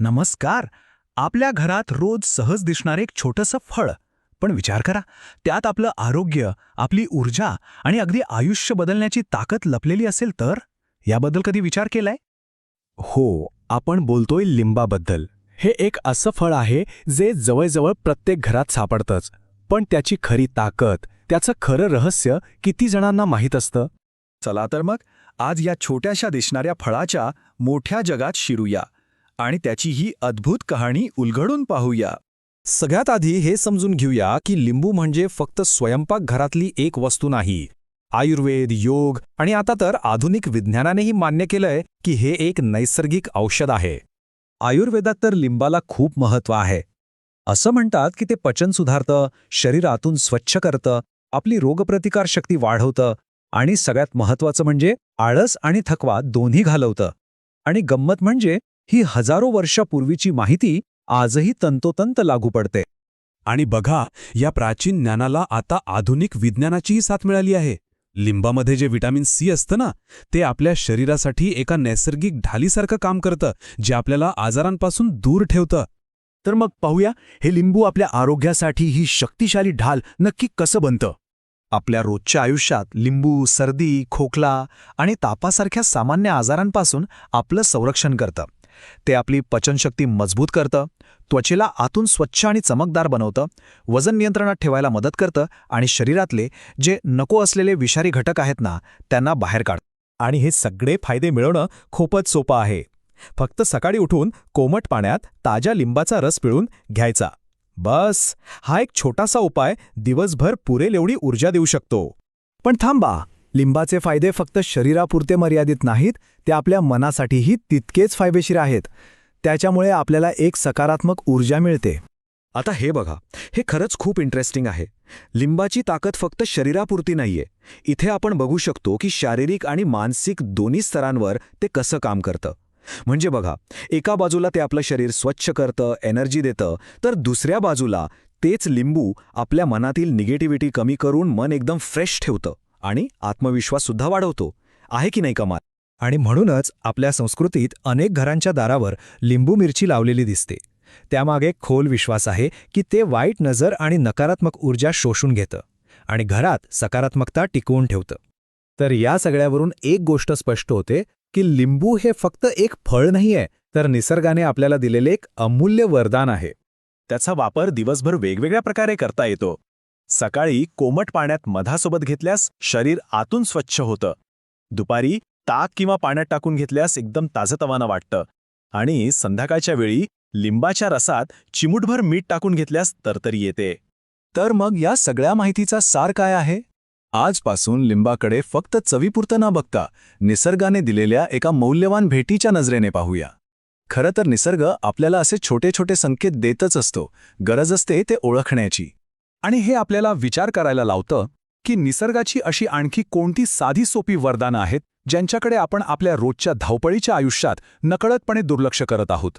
नमस्कार. आपल्या घरात रोज सहज दिसणारे एक छोटंसं फळ, पण विचार करा, त्यात आपलं आरोग्य, आपली ऊर्जा आणि अगदी आयुष्य बदलण्याची ताकद लपलेली असेल तर? याबद्दल कधी विचार केलाय? हो, आपण बोलतोय लिंबाबद्दल. हे एक असं फळ आहे जे जवळजवळ प्रत्येक घरात सापडतंच. पण त्याची खरी ताकद, त्याचं खरं रहस्य किती जणांना माहीत असतं? चला तर मग आज या छोट्याशा दिसणाऱ्या फळाच्या मोठ्या जगात शिरूया आणि त्याची ही अद्भुत कहाणी उलगडून पाहूया. सगळ्यात आधी हे समजून घेऊया की लिंबू म्हणजे फक्त स्वयंपाकघरातली एक वस्तू नाही. आयुर्वेद, योग आणि आता तर आधुनिक विज्ञानानेही मान्य केलंय की हे एक नैसर्गिक औषध आहे. आयुर्वेदात तर लिंबाला खूप महत्त्व आहे. असं म्हणतात की ते पचन सुधारतं, शरीरातून स्वच्छ करतं, आपली रोगप्रतिकारशक्ती वाढवतं आणि सगळ्यात महत्त्वाचं म्हणजे आळस आणि थकवा दोन्ही घालवतं. आणि गंमत म्हणजे ही हजारो वर्षापूर्वीची माहिती आजही तंतोतंत लागू पडते. आणि बघा, या प्राचीन ज्ञानाला आता आधुनिक विज्ञानाचीही साथ मिळाली आहे. लिंबामध्ये जे व्हिटॅमिन सी असतं ना, ते आपल्या शरीरासाठी एका नैसर्गिक ढालीसारखं काम करतं, जे आपल्याला आजारांपासून दूर ठेवतं. तर मग पाहूया, हे लिंबू आपल्या आरोग्यासाठी ही शक्तिशाली ढाल नक्की कसं बनतं. आपल्या रोजच्या आयुष्यात लिंबू सर्दी, खोकला आणि तापासारख्या सामान्य आजारांपासून आपलं संरक्षण करतं. ते आपली पचनशक्ती मजबूत करतं, त्वचेला आतून स्वच्छ आणि चमकदार बनवतं, वजन नियंत्रणात ठेवायला मदत करतं आणि शरीरातले जे नको असलेले विषारी घटक आहेत ना, त्यांना बाहेर काढतं. आणि हे सगळे फायदे मिळवणं खूपच सोपं आहे. फक्त सकाळी उठून कोमट पाण्यात ताज्या लिंबाचा रस पिळून घ्यायचा. बस, हा एक छोटासा उपाय दिवसभर पुरेल एवढी ऊर्जा देऊ शकतो. पण थांबा, लिंबाचे फायदे फक्त शरीरापुरते मर्यादित नाहीत, ते आपल्या मनासाठीही तितकेच फायदेशीर आहेत. त्याच्यामुळे आपल्याला एक सकारात्मक ऊर्जा मिळते. आता हे बघा, हे खरंच खूप इंटरेस्टिंग आहे. लिंबाची ताकद फक्त शरीरापुरती नाहीये. इथे आपण बघू शकतो की शारीरिक आणि मानसिक दोन्ही स्तरांवर ते कसं काम करतं. म्हणजे बघा, एका बाजूला ते आपलं शरीर स्वच्छ करतं, एनर्जी देतं, तर दुसऱ्या बाजूला तेच लिंबू आपल्या मनातील निगेटिव्हिटी कमी करून मन एकदम फ्रेश ठेवतं आणि आत्मविश्वाससुद्धा वाढवतो. आहे की नाही कमाल? आणि म्हणूनच आपल्या संस्कृतीत अनेक घरांच्या दारावर लिंबू मिरची लावलेली दिसते. त्यामागे खोल विश्वास आहे की ते वाईट नजर आणि नकारात्मक ऊर्जा शोषून घेतं आणि घरात सकारात्मकता टिकवून ठेवतं. तर या सगळ्यावरून एक गोष्ट स्पष्ट होते की लिंबू हे फक्त एक फळ नाहीये, तर निसर्गाने आपल्याला दिलेले एक अमूल्य वरदान आहे. त्याचा वापर दिवसभर वेगवेगळ्या प्रकारे करता येतो. सकाळी कोमट पाण्यात मधासोबत घेतल्यास शरीर आतून स्वच्छ होतं. दुपारी ताक किंवा पाण्यात टाकून घेतल्यास एकदम ताजंतवानं वाटतं. आणि संध्याकाळच्या वेळी लिंबाच्या रसात चिमूटभर मीठ टाकून घेतल्यास तरतरी येते. तर मग या सगळ्या माहितीचा सार काय आहे? आजपासून लिंबाकडे फक्त चवीपुरतं न बघता निसर्गाने दिलेल्या एका मौल्यवान भेटीच्या नजरेने पाहूया. खरं तर निसर्ग आपल्याला असे छोटे छोटे संकेत देतच असतो. गरज असते ते ओळखण्याची. आणि हे आपल्याला विचार करायला लावतं की निसर्गाची अशी आणखी कोणती साधी सोपी वरदानं आहेत ज्यांच्याकडे आपण आपल्या रोजच्या धावपळीच्या आयुष्यात नकळतपणे दुर्लक्ष करत आहोत.